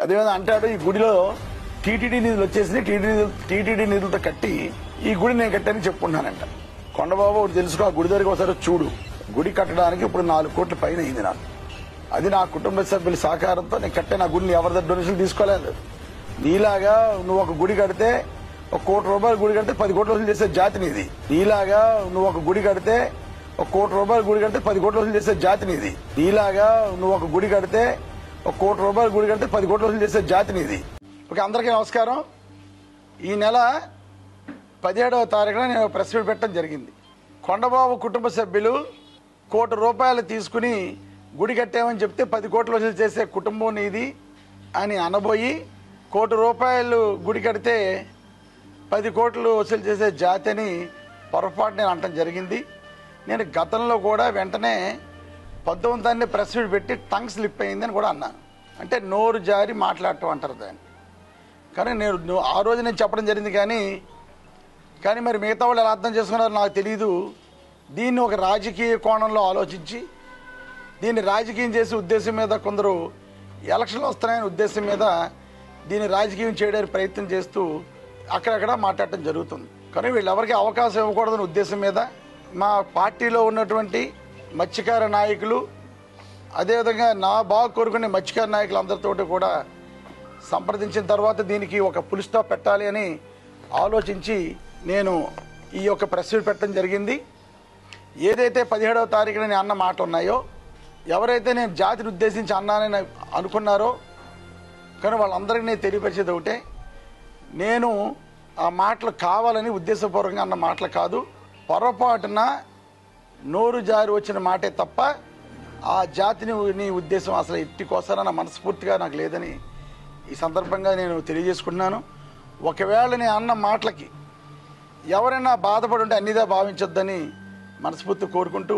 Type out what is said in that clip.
అదేవిధంగా అంటాడు ఈ గుడిలో టీటీడీ నిధులు వచ్చేసి టీటీడీ నిధులతో కట్టి ఈ గుడి నేను కట్టానని చెప్పుకుంటున్నానంట. కొండబాబు ఒకటి తెలుసుకో, ఆ గుడి దగ్గరికి ఒకసారి చూడు. గుడి కట్టడానికి ఇప్పుడు 4 కోట్ల పైన అయింది నాకు. అది నా కుటుంబ సభ్యుల సహకారంతో నేను కట్టాను. ఆ గుడిని ఎవరి దగ్గర డొనేషన్ తీసుకోలేదు. నీలాగా నువ్వు ఒక గుడి కడితే ₹1 కోటి గుడి కడితే 10 కోట్లు వసూలు చేసే జాతి నీది. నీలాగా నువ్వు ఒక గుడి కడితే ₹1 కోటి గుడి కడితే 10 కోట్లు వసూలు చేసే జాతి నీది. నీలాగా నువ్వు ఒక గుడి కడితే ₹1 కోటి గుడి కడితే 10 కోట్లు వసూలు చేసే జాతి నీది. ఓకే, అందరికీ నమస్కారం. ఈ నెల 17వ తారీఖున నేను ప్రెస్ మీట్ పెట్టడం జరిగింది. కొండబాబు కుటుంబ సభ్యులు ₹1 కోటి తీసుకుని గుడి కట్టామని చెప్తే 10 కోట్లు వసూలు చేసే కుటుంబం నీది అని అనబోయి ₹1 కోటి గుడి కడితే 10 కోట్లు వసూలు చేసే జాతి అని పొరపాటు నేను అనటం జరిగింది. నేను గతంలో కూడా వెంటనే 19 ప్రెస్ మీట్ పెట్టి టంగ్ స్లిప్ అయిందని కూడా అన్నాను. అంటే నోరు జారి మాట్లాడటం అంటారు దాన్ని. కానీ నేను ఆ రోజు నేను చెప్పడం జరిగింది. కానీ మరి మిగతా వాళ్ళు ఎలా అర్థం చేసుకున్నారో నాకు తెలియదు. దీన్ని ఒక రాజకీయ కోణంలో ఆలోచించి దీన్ని రాజకీయం చేసే ఉద్దేశం మీద కొందరు ఎలక్షన్లు వస్తున్నాయనే ఉద్దేశం మీద దీన్ని రాజకీయం చేయడానికి ప్రయత్నం చేస్తూ అక్కడక్కడ మాట్లాడటం జరుగుతుంది. కానీ వీళ్ళెవరికి అవకాశం ఇవ్వకూడదనే ఉద్దేశం మీద మా పార్టీలో ఉన్నటువంటి మత్స్యకార నాయకులు, అదేవిధంగా నా బాగా కోరుకునే మత్స్యకార నాయకులు అందరితో కూడా సంప్రదించిన తర్వాత దీనికి ఒక ఫుల్ స్టాప్ పెట్టాలి అని ఆలోచించి నేను ఈ యొక్క ప్రెస్ మీట్ పెట్టడం జరిగింది. ఏదైతే 17వ తారీఖున నేను అన్న మాటలు ఉన్నాయో, ఎవరైతే నేను జాతిని ఉద్దేశించి అన్నానని అనుకున్నారో కానీ వాళ్ళందరికీ నేను తెలియపరిచేది ఒకటే, నేను ఆ మాటలు కావాలని ఉద్దేశపూర్వకంగా అన్న మాటలు కాదు. పొరపాటున నోరు జారి వచ్చిన మాటే తప్ప ఆ జాతిని నీ ఉద్దేశం అసలు ఎట్టి కోసాన మనస్ఫూర్తిగా నాకు లేదని ఈ సందర్భంగా నేను తెలియజేసుకుంటున్నాను. ఒకవేళ నేను అన్న మాటలకి ఎవరైనా బాధపడి ఉంటే అన్నిదా భావించొద్దని మనస్ఫూర్తి కోరుకుంటూ